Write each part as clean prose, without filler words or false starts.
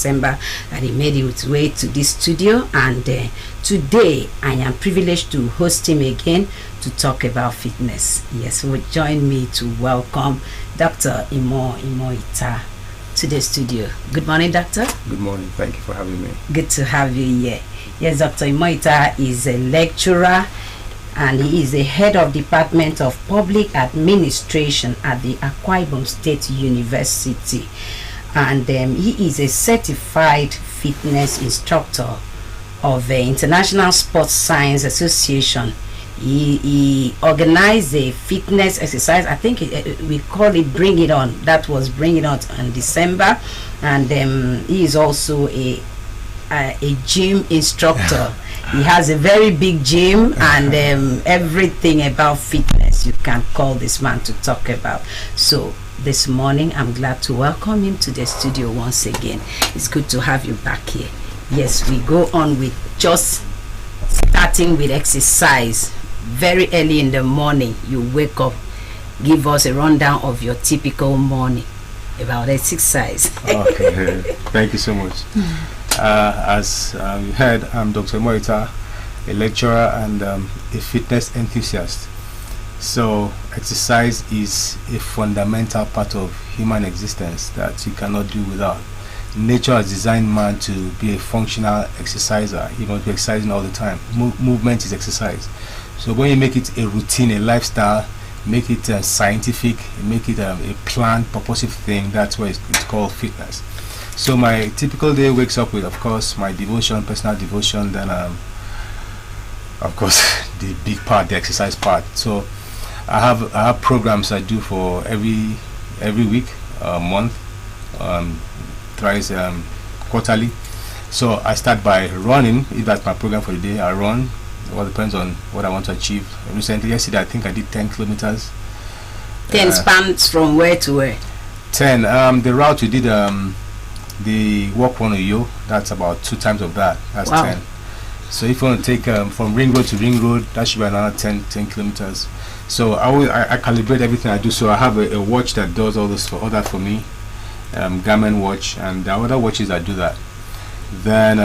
December that he made his way to this studio, and today I am privileged to host him again to talk about fitness. Yes, will join me to welcome Dr. Imo Ita to the studio. Good morning, doctor. Good morning. Thank you for having me. Good to have you here. Yes, Dr. Imo Ita is a lecturer and he is the head of Department of Public Administration at the Akwa Ibom State University. And he is a certified fitness instructor of the International Sports Science Association. He organized a fitness exercise. I think we call it Bring It On. That was Bring It On in December. And he is also a gym instructor. He has a very big gym and everything about fitness you can call this man to talk about. So this morning I'm glad to welcome him to the studio once again. It's good to have you back here. Yes, we go on with just starting with exercise. Very early in the morning you wake up. Give us a rundown of your typical morning about exercise. Okay, thank you so much. As you heard, I'm Dr. Imo Ita, a lecturer and a fitness enthusiast. So exercise is a fundamental part of human existence that you cannot do without. Nature has designed man to be a functional exerciser. He must be exercising all the time. Movement is exercise. So when you make it a routine, a lifestyle, make it scientific, make it a planned, purposive thing, that's why it's called fitness. So my typical day wakes up with, of course, my devotion, personal devotion, then of course the big part, the exercise part. So I have programs I do for every week, month, thrice quarterly. So I start by running. If that's my program for the day, I run. It all depends on what I want to achieve. Yesterday I think I did 10 kilometers. 10 spans from where to where? 10. The route we did, the walk one Uyo, that's about 2 times of that. That's wow. 10. So if you want to take from ring road to ring road, that should be another 10 kilometers. So I calibrate everything I do. So I have a watch that does all that for me, Garmin watch, and there are other watches that do that. Then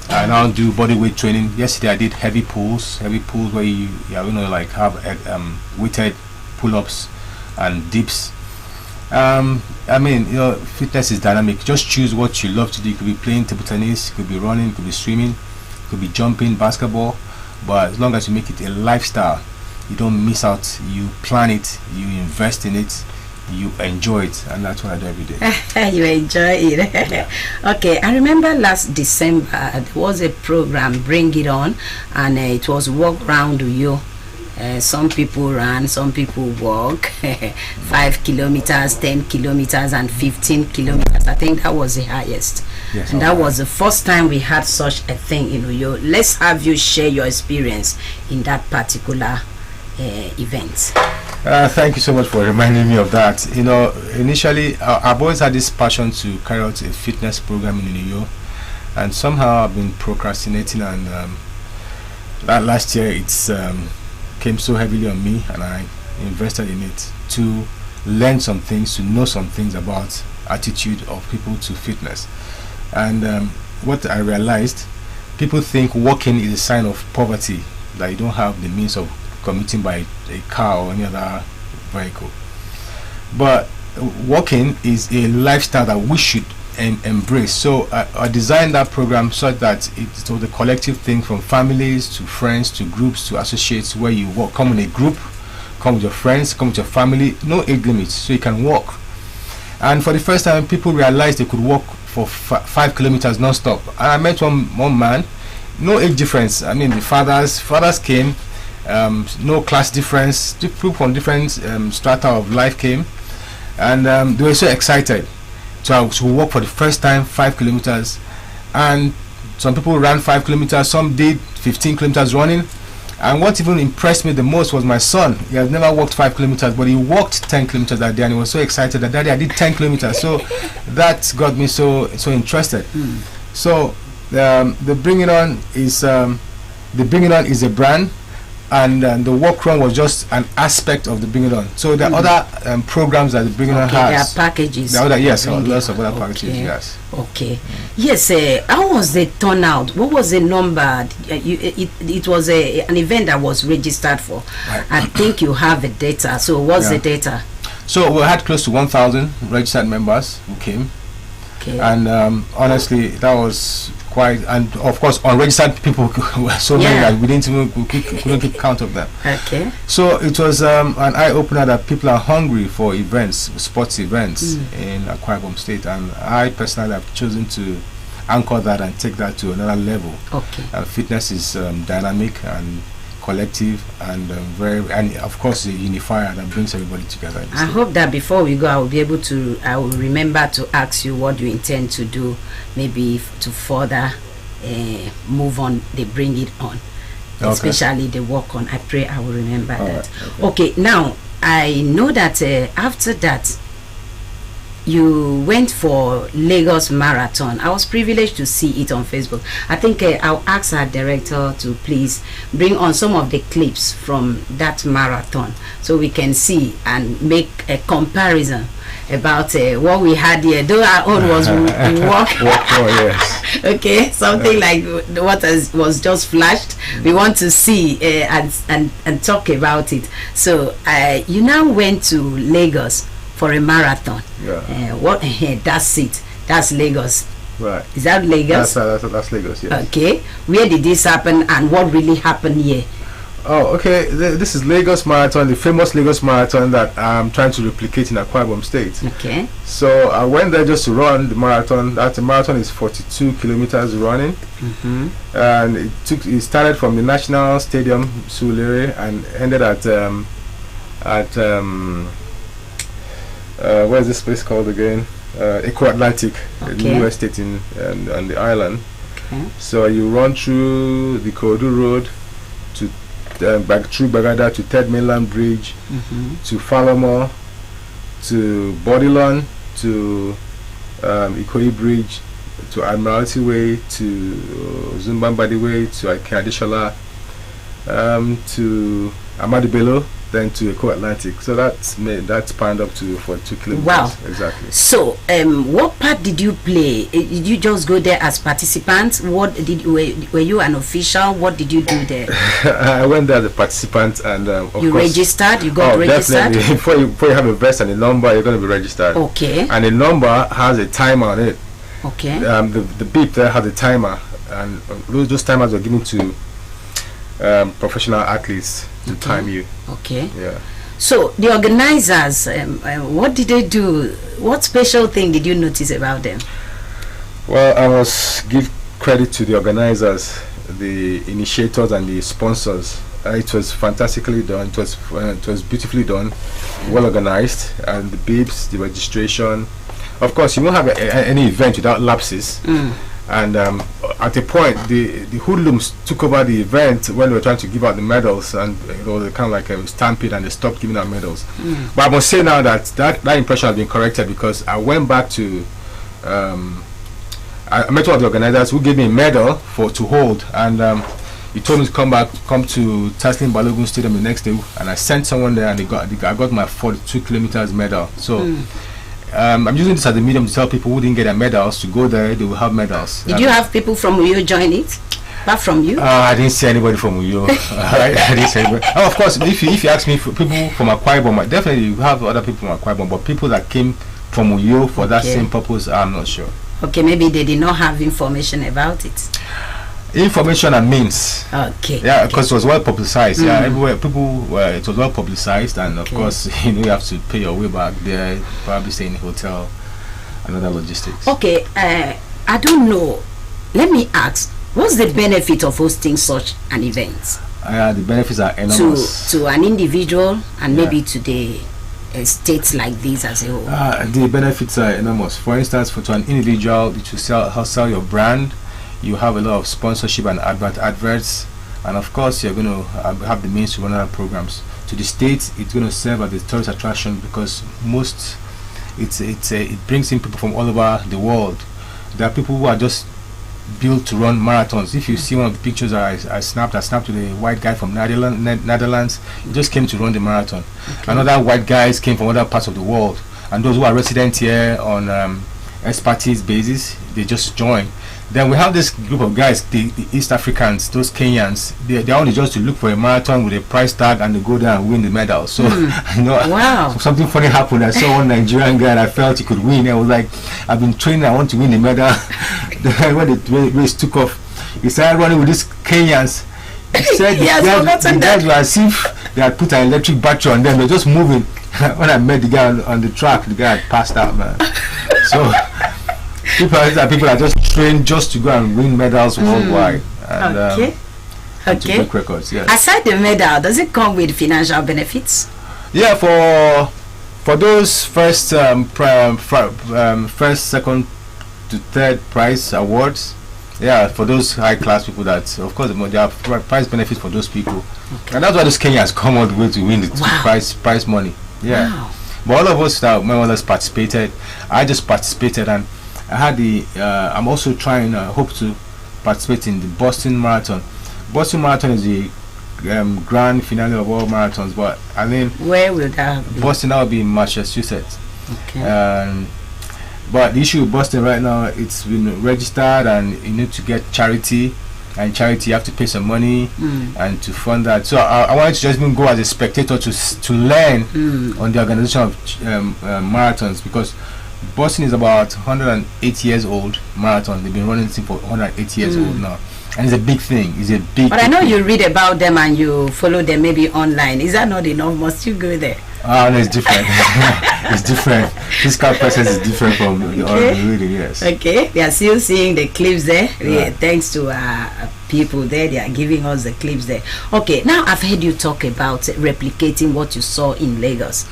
I now do body weight training. Yesterday I did heavy pulls where you like have weighted pull-ups and dips. I mean, fitness is dynamic. Just choose what you love to do. You could be playing table tennis, you could be running, you could be swimming, you could be jumping, basketball. But as long as you make it a lifestyle, you don't miss out. You plan it, you invest in it, you enjoy it, and that's what I do every day. You enjoy it. Yeah. Okay, I remember last December there was a program, Bring It On, and it was walk round you. Some people ran, some people walk 5 kilometers, 10 kilometers, and 15 kilometers. I think that was the highest. Yes, and that was the first time we had such a thing in Uyo. Let's have you share your experience in that particular event. Thank you so much for reminding me of that. Initially I've always had this passion to carry out a fitness program in Uyo, and somehow I've been procrastinating, and that last year it's came so heavily on me, and I invested in it to learn some things, to know some things about attitude of people to fitness. And what I realized, people think walking is a sign of poverty, that you don't have the means of commuting by a car or any other vehicle. But walking is a lifestyle that we should embrace. So I designed that program such that it was a collective thing, from families to friends to groups to associates, where you walk. Come in a group, come with your friends, come with your family, no age limits, so you can walk. And for the first time, people realized they could walk for 5 kilometers non-stop. And I met one man, no age difference. I mean, the fathers came, no class difference. People from different strata of life came, and they were so excited to walk for the first time 5 kilometers. And some people ran 5 kilometers, some did 15 kilometers running. And what even impressed me the most was my son. He has never walked 5 kilometers, but he walked 10 kilometers that day, and he was so excited that, Daddy, I did 10 kilometers. So that got me so interested. So the Bring It On is a brand. and the walk run was just an aspect of the Bring It On. So there are other programs that the Bring It On Okay, there are has. packages. There are other, yes, Bring It lots of On. other packages. Okay. Yes. Okay. Yes. How was the turnout? What was the number? It was an event that was registered for. Right. I think you have the data. So what's the data? So we had close to 1,000 registered members who came. Okay. And honestly, that was quite, and of course unregistered people were so many that we didn't even couldn't keep count of them. Okay. So it was an eye-opener that people are hungry for events, sports events in Akwa Ibom State, and I personally have chosen to anchor that and take that to another level. Okay. Fitness is dynamic and collective and and of course a unifier that brings everybody together. I hope that before we go, I will remember to ask you what you intend to do, maybe to further move on. They Bring It On, especially the walk on. I pray I will remember that. Right, okay, now I know that after that you went for Lagos Marathon. I was privileged to see it on Facebook. I think I'll ask our director to please bring on some of the clips from that marathon so we can see and make a comparison about what we had here. Though our own was walk. Yes. Okay, something like what was just flashed. We want to see and talk about it. So you now went to Lagos for a marathon. That's it. That's Lagos. Right. Is that Lagos? That's Lagos, yes. Okay. Where did this happen and what really happened here? Oh, okay. This is Lagos Marathon, the famous Lagos Marathon that I'm trying to replicate in Akwa Ibom State. Okay. So I went there just to run the marathon. The marathon is 42 kilometers running, and it started from the National Stadium, Surulere, and ended at where is this place called again? Eco Atlantic, the new estate on the island. Okay. So you run through the Korodu Road to through Bagada to Third Mainland Bridge, to Falamo, to Bodilon, to Ikoyi Bridge, to Admiralty Way, to Zumbambadi Way, to Akadishala, to Amadi Bello, then to Eco Atlantic. So that's spanned up to 42 kilometers. Wow. Exactly. So what part did you play? Did you just go there as participants? Were you an official? What did you do there? I went there as a participant, and of you course, registered? You got registered? Definitely. Before you have a vest and a number, you're going to be registered. Okay. And the number has a timer on it. Okay. The beep there has a timer, and those timers are given to professional athletes to time you. Okay. Yeah. So the organizers, what did they do? What special thing did you notice about them? Well, I must give credit to the organizers, the initiators, and the sponsors. It was fantastically done. It was beautifully done, well organized, and the beeps, the registration. Of course, you won't have any event without lapses. And at a point, the hoodlums took over the event when we were trying to give out the medals, and it was kind of like a stampede, and they stopped giving out medals. But I must say now that impression has been corrected, because I went back to I met one of the organizers who gave me a medal to hold, and he told me to come to Taslim Balogun Stadium the next day, and I sent someone there, and I got my 42 kilometers medal. So. I'm using this as a medium to tell people who didn't get their medals to go there. They will have medals. Did you have people from Uyo join it? Apart from you? I didn't see anybody from Uyo. I didn't see anybody. Oh, of course, if you ask me, for people from Akwa Ibom, definitely you have other people from Akwa Ibom, but people that came from Uyo for that same purpose, I'm not sure. Okay, maybe they did not have information about it. Information and means. Okay. Yeah, because it was well publicized. Yeah, everywhere people it was well publicized, and of course, you have to pay your way back there, probably stay in a hotel, and other logistics. Okay, I don't know. Let me ask, what's the benefit of hosting such an event? The benefits are enormous to an individual and maybe to the states like this as a whole. The benefits are enormous. For instance, to an individual, to sell your brand. You have a lot of sponsorship and adverts, and of course you're going to have the means to run other programs. To the states, it's going to serve as a tourist attraction, because it brings in people from all over the world. There are people who are just built to run marathons. If you see one of the pictures I snapped with a white guy from Netherlands. He just came to run the marathon. Okay. Another white guys came from other parts of the world, and those who are resident here on expertise basis, they just join. Then we have this group of guys, the East Africans, those Kenyans. They're only just to look for a marathon with a price tag, and they go there and win the medal. So Wow. something funny happened. I saw one Nigerian guy and I felt he could win. I was like, I've been training, I want to win the medal. When the race took off, he started running with these Kenyans. He said the guys were as if they had put an electric battery on them. They're just moving. When I met the guy on the track, the guy had passed out, man. So people are just trained just to go and win medals worldwide. And, Okay. and to break records. Yes. Aside the medal, does it come with financial benefits? Yeah, for those first, second to third prize awards. Yeah, for those high class people, that of course there are prize benefits for those people, and that's why those Kenyans come all the way to win the prize money. Yeah. Wow. But all of us that more or less participated, I just participated, and I had I'm also trying, hope to participate in the Boston Marathon. Boston Marathon is the grand finale of all marathons, but I mean, Where will that be? Boston, that will be in Massachusetts. Okay. But the issue with Boston right now, it's been registered, and you need to get charity, and charity you have to pay some money and to fund that. So I wanted to just even go as a spectator to learn on the organization of marathons, because Boston is about 108 years old marathon. They've been running this thing for 108 years old now, and it's a big thing. It's a big. But I big know thing. you read about them and you follow them maybe online. Is that not enough? Must you go there? No, it's different. It's different. Physical process is different from the online reading. Yes. Okay, we are still seeing the clips there. Yeah, Right. thanks to people there, they are giving us the clips there. Okay, now I've heard you talk about replicating what you saw in Lagos.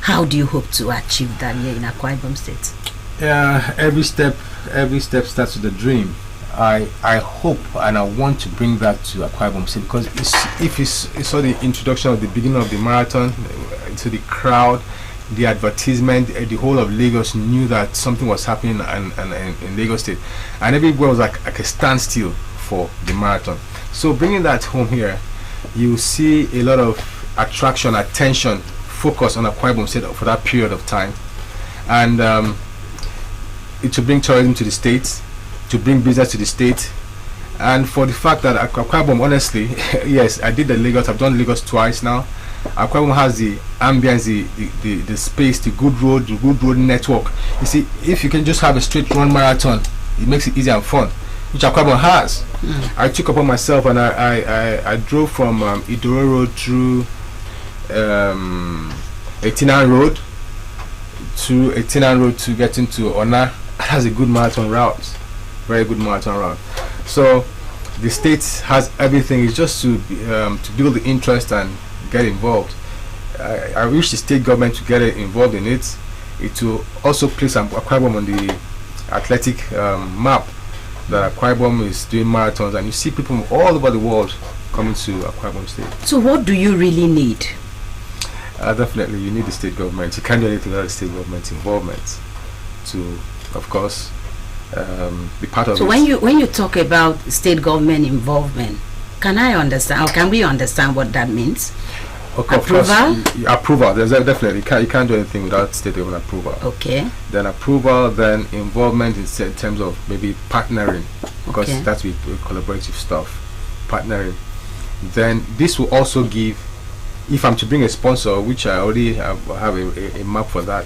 How do you hope to achieve that here in Akwa Ibom State? Yeah, every step starts with a dream. I hope and I want to bring that to Akwa Ibom State, because if you saw the introduction of the beginning of the marathon to the crowd, the advertisement, the whole of Lagos knew that something was happening in Lagos State, and everywhere was like a standstill for the marathon. So bringing that home here, you see a lot of attraction, attention, focus on Akwa Ibom State for that period of time, and it will bring tourism to the state, to bring business to the state, and for the fact that Akwa Ibom, honestly, yes, I did the Lagos. I've done Lagos twice now. Akwa Ibom has the ambience, the space, the good road network. You see, if you can just have a straight run marathon, it makes it easy and fun, which Akwa Ibom has. I took upon myself, and I drove from Idoro Road through 18 Road to get into Ona. That's a good marathon route, very good marathon route. So the state has everything. It's just to build the interest and get involved. I wish the state government to get involved in it. It will also place Akwa Ibom on the athletic map, that Akwa Ibom is doing marathons, and you see people from all over the world coming to Akwa Ibom State. So what do you really need? Definitely, you need the state government. You can't do anything without the state government's involvement to, of course, be part of So it. when you talk about state government involvement, can I understand, or can we understand what that means? Okay, of Approval? course, approval. There's definitely you can't do anything without state government approval. Okay. Then approval, then involvement in terms of maybe partnering, because Okay. that's with collaborative stuff, partnering. Then this will also give, if I'm to bring a sponsor, which I already have a map for that,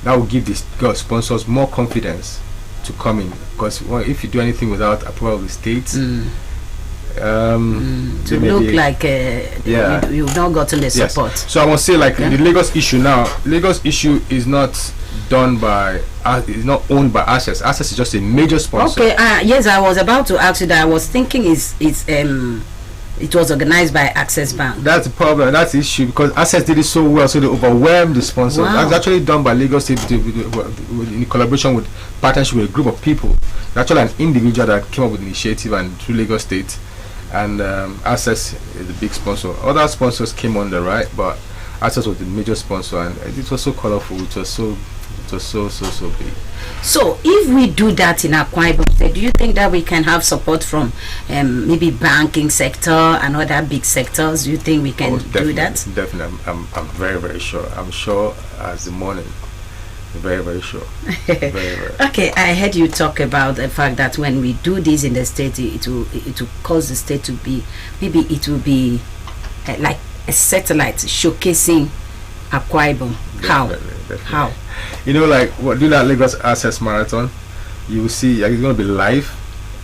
that will give the sponsors more confidence to come in, because if you do anything without approval of the state, To look like you've not gotten the Yes. support. So I must say, like the Lagos issue now, Lagos issue is not done by, is not owned by Access. Access is just a major sponsor. Okay. Yes, I was about to ask you that. I was thinking it was organized by Access Bank. That's the problem. That's the issue, because Access did it so well, so they overwhelmed the sponsors. Wow. That's actually done by Lagos State in collaboration with partnership with a group of people. It's actually an individual that came up with the initiative, and through Lagos State, and Access is the big sponsor. Other sponsors came on the right, but Access was the major sponsor, and it was so colorful. It was so It was so big. So if we do that in Akwa Ibom State, do you think that we can have support from maybe banking sector and other big sectors? Do you think we can do that? Definitely. I'm very, very sure. I'm sure as the morning. Very, very sure. Very. Okay, I heard you talk about the fact that when we do this in the state, it will cause the state to be, maybe it will be like a satellite showcasing Akwa Ibom. Definitely. How? You know, like doing that Lagos Access Marathon, you will see it's going to be live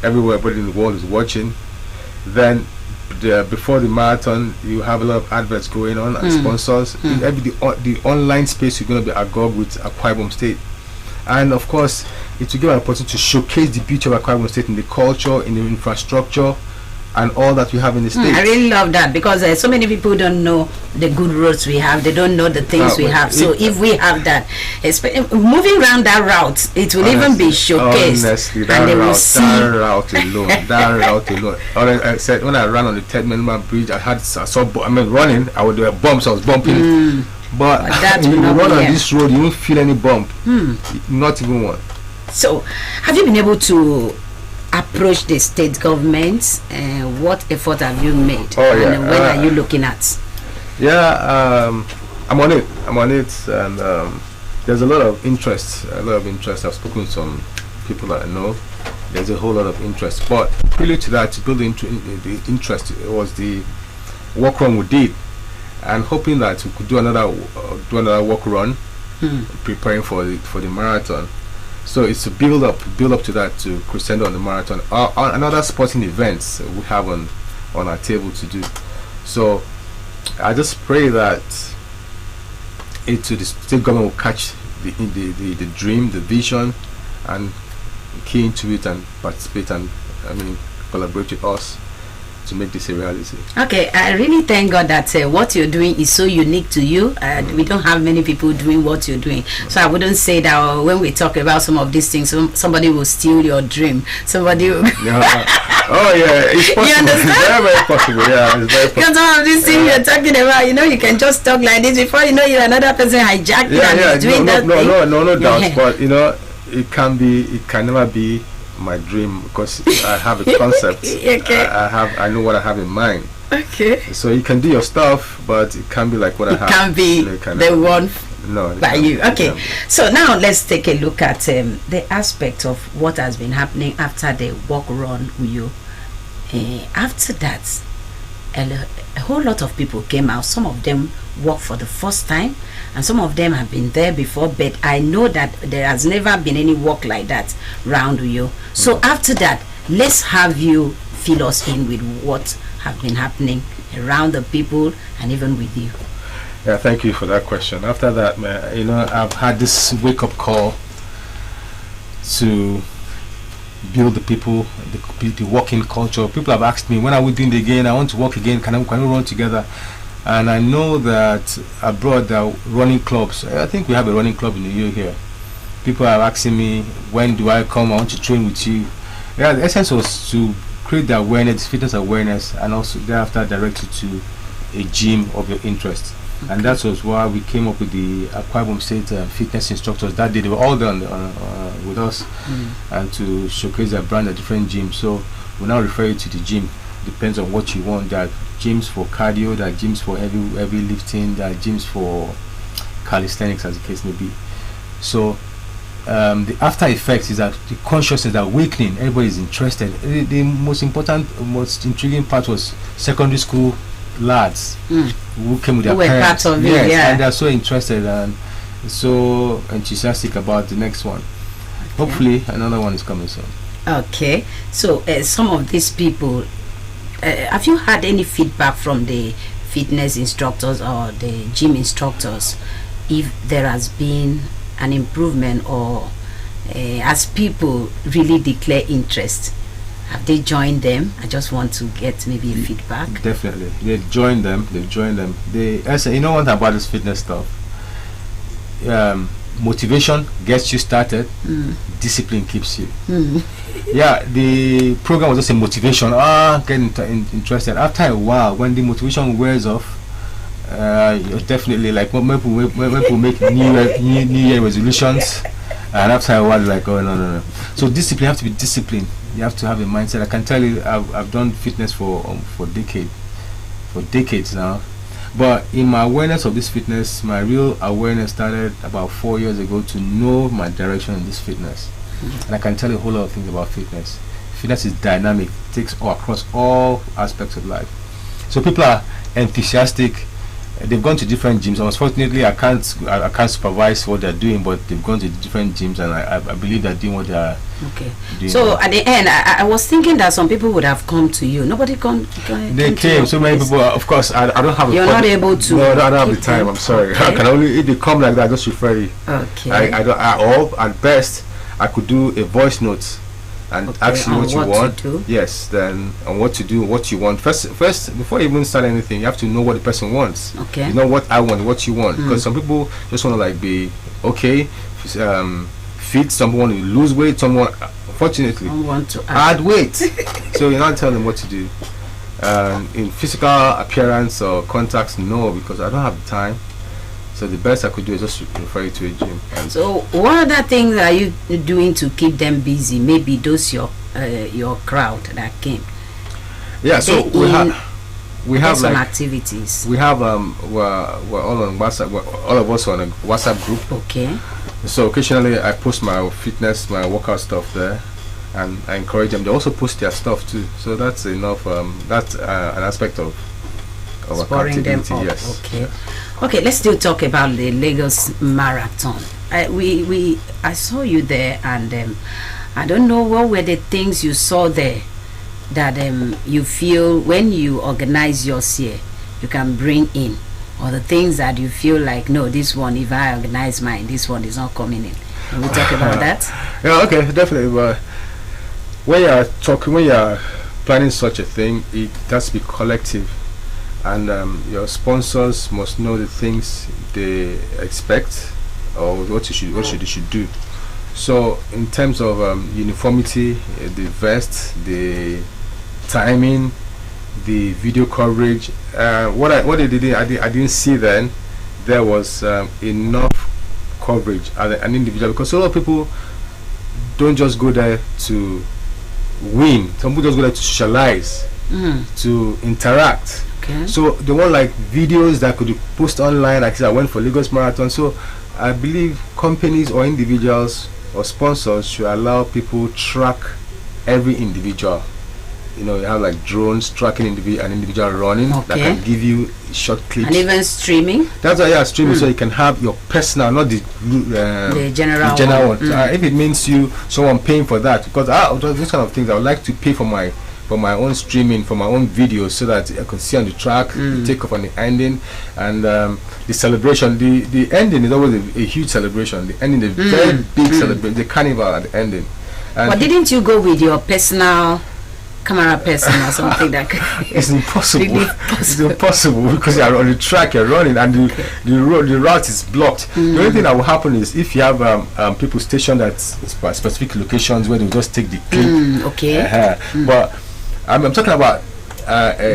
everywhere. Everybody in the world is watching. Then before the marathon, you have a lot of adverts going on and sponsors. In the online space, you're going to be agog with Akwa Ibom State, and of course, it will give an opportunity to showcase the beauty of Akwa Ibom State in the culture, in the infrastructure, and all that we have in the state. I really love that, because so many people don't know the good roads we have. They don't know the things we have. So if we have that, moving around that route, it will even be showcased. Honestly, and they will see. that route alone. I said when I ran on the 10 Minimum Bridge, I saw running. I would do bumps. I was bumping. But when you run on this road, you won't feel any bump. Not even one. So, have you been able to approach the state government? What effort have you made? And when are you looking at? I'm on it, and there's a lot of interest. I've spoken to some people that I know. There's a whole lot of interest, but really to that, to build the interest, it was the walk run we did, and hoping that we could do another walk run, preparing for the marathon. So it's to build up to that, to crescendo on the marathon, and other sporting events we have on our table to do. So I just pray that the state government will catch the dream, the vision, and key into it and participate and collaborate with us to make this a reality. Okay, I really thank God that what you're doing is so unique to you, and we don't have many people doing what you're doing. So I wouldn't say that when we talk about some of these things, somebody will steal your dream. Somebody will it's possible. You understand? It's very possible. Yeah, it's very possible. Because some of these things you're talking about, you can just talk like this, before you know, you're another person hijacking and doing that thing. No doubt. But it can never be my dream, because I have a concept. Okay. I know what I have in mind. Okay. So you can do your stuff, but it can't be like what I have. It can't be the one by you. Okay. So now let's take a look at the aspect of what has been happening after the walk run Uyo. After that, a whole lot of people came out. Some of them walked for the first time, and some of them have been there before, but I know that there has never been any walk like that round Uyo. So after that, let's have you fill us in with what have been happening around the people and even with you. Yeah, thank you for that question. After that, man, I've had this wake-up call to build the people, the walking culture. People have asked me, when are we doing it again? I want to walk again. Can we run together? And I know that abroad there are running clubs. I think we have a running club in the EU here. People are asking me, when do I come? I want to train with you. Yeah, the essence was to create the awareness, fitness awareness, and also thereafter direct you to a gym of your interest. Okay. And that was why we came up with the Akwa Ibom State fitness instructors. That they were all done with us, and to showcase their brand at different gyms. So we now refer you to the gym. Depends on what you want. There are gyms for cardio, there are gyms for heavy lifting, there are gyms for calisthenics, as the case may be. So the after effects is that the consciousness, that awakening, everybody is interested. The most important, most intriguing part was secondary school lads who came with their parents. Part of it, and they're so interested and so enthusiastic about the next one. Okay. Hopefully another one is coming soon. Okay, so some of these people, have you had any feedback from the fitness instructors or the gym instructors, if there has been an improvement, or as people really declare interest, have they joined them? I just want to get maybe a feedback. Definitely, they've joined them. You know what about this fitness stuff? Motivation gets you started, discipline keeps you. Yeah, the program was just a motivation, getting interested. After a while, when the motivation wears off, Definitely, like when people make New Year resolutions, and after a while, like, oh no. So discipline, you have to be disciplined. You have to have a mindset. I can tell you, I've done fitness for decades now. But in my awareness of this fitness, my real awareness started about 4 years ago to know my direction in this fitness. And I can tell you a whole lot of things about fitness. Fitness is dynamic, it takes all across all aspects of life. So people are enthusiastic. They've gone to different gyms. Unfortunately, I can't supervise what they're doing, but they've gone to different gyms, and I believe they're doing what they're doing. So at the end, I was thinking that some people would have come to you. Nobody They came. So many people. Of course, I don't have. You're not able to. No, I don't have the time. I'm sorry. Okay. I can only, if they come like that, just refer you. Okay. I don't. Or at best, I could do a voice note and ask you what you want. Yes, then and what to do, what you want. First, before you even start anything, you have to know what the person wants. Okay. You know what I want, what you want, because some people just want to like be okay, fit. Some want to lose weight. Some want, unfortunately, want to add weight. So you're not telling them what to do. In physical appearance or contacts, no, because I don't have the time. So the best I could do is just refer you to a gym. So what other things are you doing to keep them busy? Maybe those your crowd that came. Yeah, so we have some like activities. We have we're all on WhatsApp. All of us are on a WhatsApp group. Okay. So occasionally I post my fitness, my workout stuff there, and I encourage them. They also post their stuff too. So that's enough. That's an aspect of spurring them up. Yes. Okay. Okay, let's still talk about the Lagos Marathon. I saw you there, and I don't know what were the things you saw there that you feel when you organize yours here you can bring in, or the things that you feel like, no, this one, if I organize mine, this one is not coming in. Can we talk about that? Yeah, okay, definitely. But when you're planning such a thing, it has to be collective. And your sponsors must know the things they expect, or what you should do. So in terms of uniformity, the vest, the timing, the video coverage, what they did, I didn't see then there was enough coverage as an individual, because a lot of people don't just go there to win. Some people just go there to socialize, to interact. Okay. So they want like videos that could be posted online. Like I said, I went for Lagos Marathon. So I believe companies or individuals or sponsors should allow people track every individual. You know, you have like drones tracking an individual running that can give you short clips. And even streaming. That's why streaming, so you can have your personal, not the general one. If it means someone paying for that, because those kind of things, I would like to pay for my own streaming, for my own videos, so that I can see on the track, the takeoff and the ending, and the celebration. The ending is always a huge celebration. The ending is a very big celebration. The carnival at the ending. And but didn't you go with your personal camera person or something that it's impossible. It's impossible because you're on the track, you're running, and the route is blocked. The only thing that will happen is if you have people stationed at specific locations where they just take the clip. But I'm talking about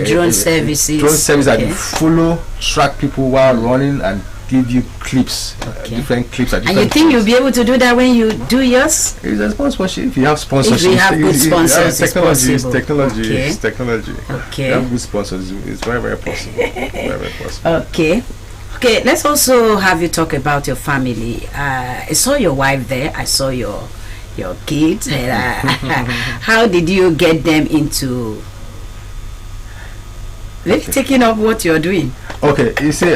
drone services. Drone service that follow, track people while running and give you clips, different clips. At different and you think you'll be able to do that when you do yours? It's a sponsorship. If you have sponsorship, if you have good sponsors, it's technology. Okay. You have good sponsors. It's very, very possible. Very possible. Okay. Okay. Let's also have you talk about your family. I saw your wife there. I saw your kids. How did you get them into taking up what you're doing? Okay, you see,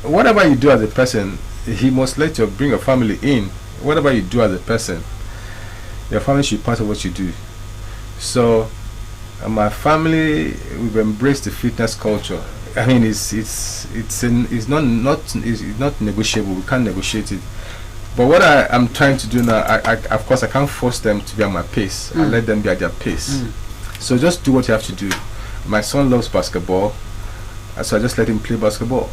whatever you do as a person, he must let you bring your family in. Whatever you do as a person, your family should be part of what you do. So, my family, we've embraced the fitness culture. I mean, it's not negotiable. We can't negotiate it. But what I'm trying to do now, of course, I can't force them to be at my pace. I let them be at their pace. So just do what you have to do. My son loves basketball, so I just let him play basketball.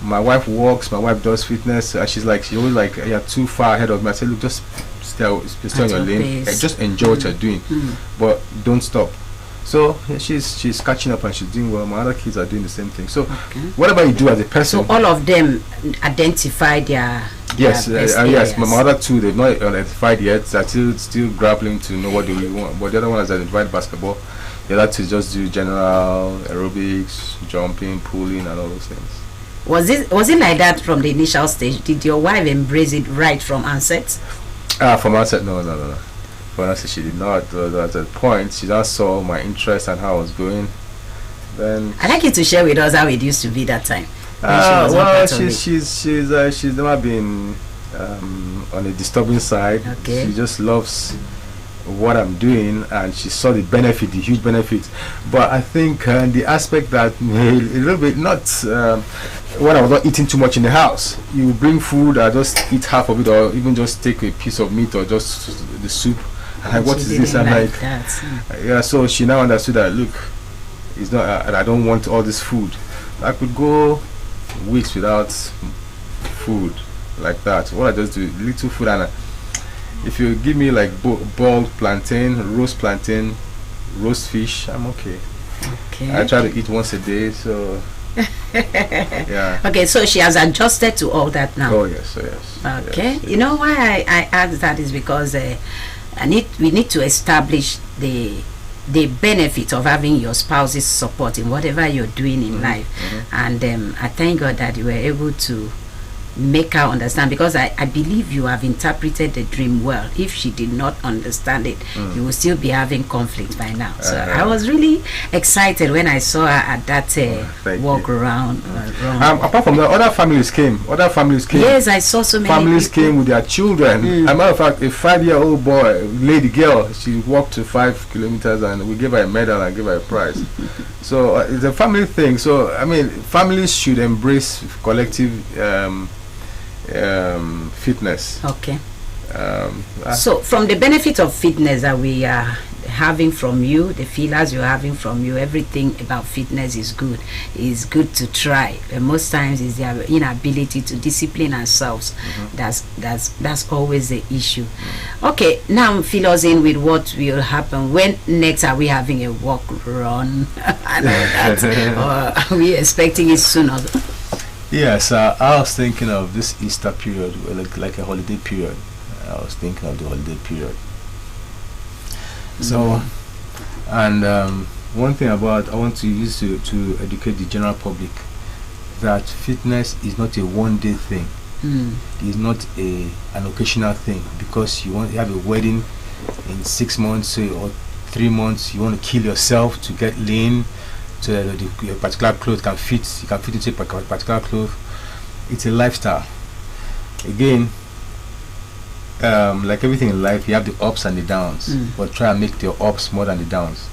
My wife walks, my wife does fitness, and she's always like, you're too far ahead of me. I said, look, just stay on your lane and just enjoy what you're doing, but don't stop. So yeah, she's catching up and she's doing well. My other kids are doing the same thing. So Okay. whatever you do as a person. So all of them identify their Yes, their best yes. My areas. other two, they've not identified yet. They're still grappling to know what they really want. But the other one has identified basketball. The other two just do general aerobics, jumping, pulling, and all those things. Was it like that from the initial stage? Did your wife embrace it right from onset? From outset, no. From outset, she did not. At that point, she just saw my interest and how I was going. Then. I'd like you to share with us how it used to be that time. when she was not Well, part of it. she's never been on a disturbing side. Okay. She just loves what I'm doing, and she saw the benefit, the huge benefit. But I think the aspect that a little bit not when I was not eating too much in the house. You bring food, I just eat half of it, or even just take a piece of meat or just the soup. And like, what She is this? didn't I'm like, that. yeah. So she now understood that. Look, it's not. I don't want all this food. I could go weeks without food like that. What I just do, little food, and if you give me like boiled plantain, roast fish, I'm okay. Okay. I try to eat once a day, so yeah. Okay, so she has adjusted to all that now. Oh yes, yes. Okay. Yes. You know why I ask that is because we need to establish the benefit of having your spouse's support in whatever you're doing in life. And I thank God that you were able to make her understand, because I believe you have interpreted the dream well. If she did not understand it, you will still be having conflict by now. So I was really excited when I saw her at that walk around. Apart from that, other families came. Yes, I saw so many families people. came with their children. As a matter of fact, a 5-year-old girl, she walked to 5 kilometers, and we gave her a medal and gave her a prize. So it's a family thing. So I mean, families should embrace collective fitness. Okay. So from the benefit of fitness that we are having from you, the feelers you're having from you, everything about fitness is good. It's good to try. But most times is their inability to discipline ourselves. That's always the issue. Okay, now fill us in with what will happen. When next are we having a walk, run, and all that? Or are we expecting it sooner? Yes, I was thinking of this Easter period, like a holiday period. I was thinking of the holiday period. So, and one thing I want to use to educate the general public that fitness is not a one-day thing. It's not an occasional thing, because you have a wedding in 6 months or 3 months. You want to kill yourself to get lean, so that the particular clothes can fit. You can fit into a particular clothes. It's a lifestyle. Again, like everything in life, you have the ups and the downs, but try and make your ups more than the downs.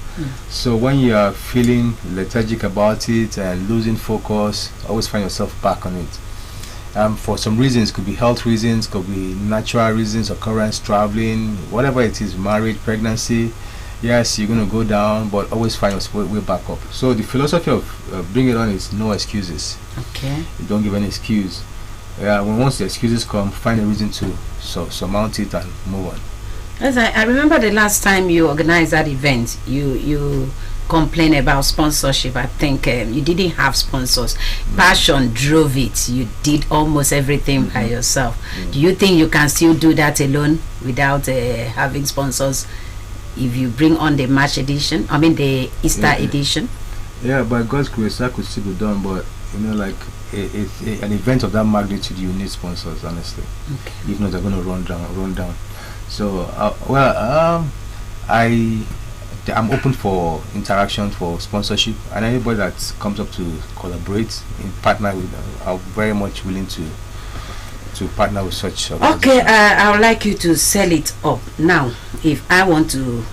So when you are feeling lethargic about it and losing focus, always find yourself back on it. For some reasons, could be health reasons, could be natural reasons, occurrence, traveling, whatever it is, marriage, pregnancy. Yes, you're going to go down, but always find your way back up. So the philosophy of bring it on is no excuses. Okay. You don't give any excuse. Once the excuses come, find a reason to surmount it and move on. Yes, I remember the last time you organized that event, you complained about sponsorship. I think you didn't have sponsors. Passion drove it. You did almost everything by yourself. Do you think you can still do that alone without having sponsors if you bring on the March edition? I mean the Easter edition? Yeah, by God's grace that could still be done, but like an event of that magnitude, you need sponsors, honestly. Okay. If not, they're going to run down. So I'm open for interaction, for sponsorship, and anybody that comes up to collaborate and partner with, I'm very much willing to partner with such Okay, I would like you to sell it up now. If I want to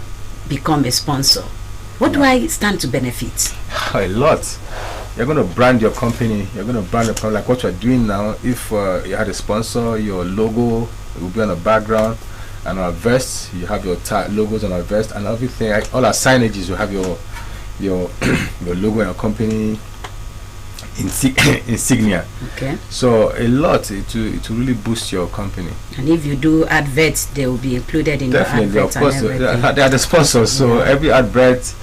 become a sponsor, what do I stand to benefit? A lot. You're going to brand your company. You're going to brand the product like what you're doing now. If you had a sponsor, your logo will be on the background, and our vest, you have your logos on our vest, and everything. All our signages, you have your logo and your company insignia. Okay. So a lot to really boost your company. And if you do adverts, they will be included in definitely, your adverts. Of course, they are the sponsors. So every advert,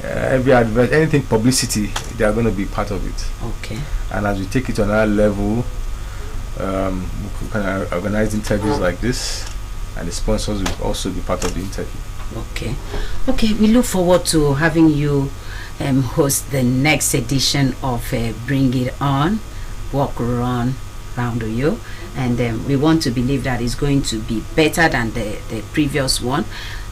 every advert, anything publicity, they are going to be part of it. Okay. And as we take it to another level, we can organize interviews like this, and the sponsors will also be part of the interview. Okay. Okay, we look forward to having you host the next edition of Bring It On, Walk Around you, and we want to believe that it's going to be better than the previous one.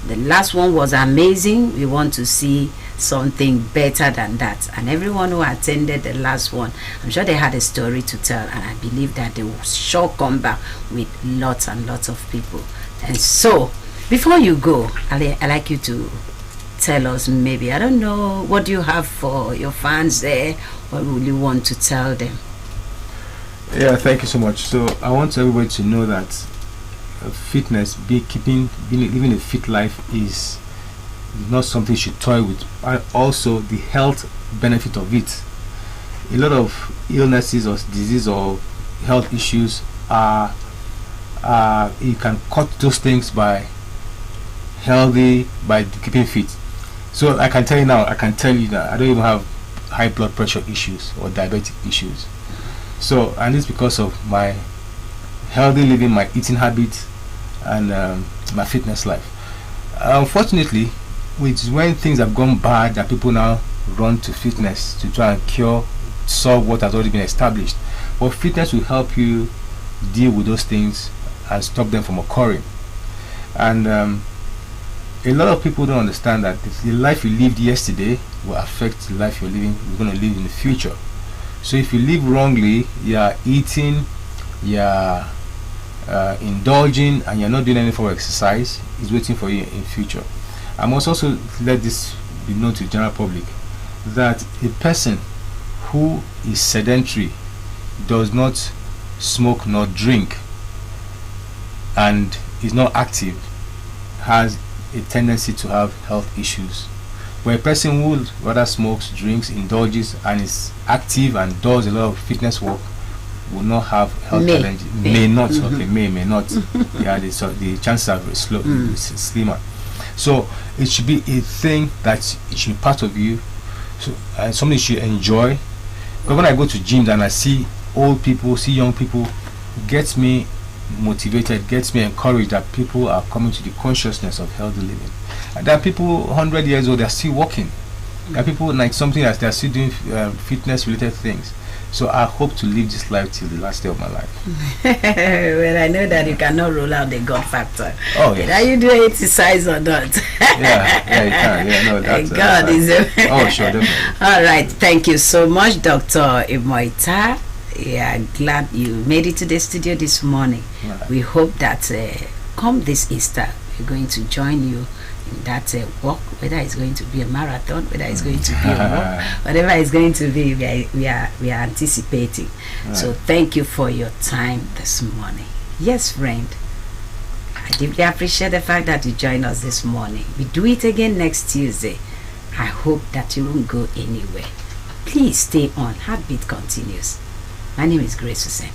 The last one was amazing. We want to see something better than that, and everyone who attended the last one, I'm sure they had a story to tell, and I believe that they will sure come back with lots and lots of people. And so before you go, I'd like you to tell us, maybe, I don't know, what do you have for your fans there? What would you want to tell them? Yeah, thank you so much. So I want everybody to know that fitness, living a fit life is not something you should toy with. And also the health benefit of it. A lot of illnesses or disease or health issues are you can cut those things by keeping fit. So I can tell you that I don't even have high blood pressure issues or diabetic issues. So, and it's because of my healthy living, my eating habits, and my fitness life. Unfortunately, it's when things have gone bad that people now run to fitness to try and solve what has already been established. But fitness will help you deal with those things and stop them from occurring. And a lot of people don't understand that the life you lived yesterday will affect the life you're going to live in the future. So if you live wrongly, you're eating, you're indulging, and you're not doing any form of exercise, is waiting for you in future. I must also let this be known to the general public that a person who is sedentary, does not smoke nor drink, and is not active, has a tendency to have health issues. But a person who rather smokes, drinks, indulges, and is active and does a lot of fitness work will not have health challenges. May not. Okay, may not. Yeah, the chances are slimmer. So it should be a thing that it should be part of you. So something you should enjoy. But when I go to gyms and I see old people, see young people, gets me motivated, gets me encouraged that people are coming to the consciousness of healthy living. And there are people 100 years old, they are still walking. There are people like something that they are still doing fitness related things. So I hope to live this life till the last day of my life. Well, I know that you cannot rule out the God factor. Oh yes. Are you doing exercise or not? yeah, you can. Yeah, no, that's God is a oh, sure, definitely. All right, thank you so much, Dr. Imoita. Yeah, glad you made it to the studio this morning. Right. We hope that come this Easter, we're going to join you in that walk, whether it's going to be a marathon, whether it's going to be a walk, whatever it's going to be, we are anticipating. Right. So thank you for your time this morning. Yes, friend, I deeply appreciate the fact that you joined us this morning. We do it again next Tuesday. I hope that you won't go anywhere. Please stay on. Heartbeat continues. My name is Grace Hussein.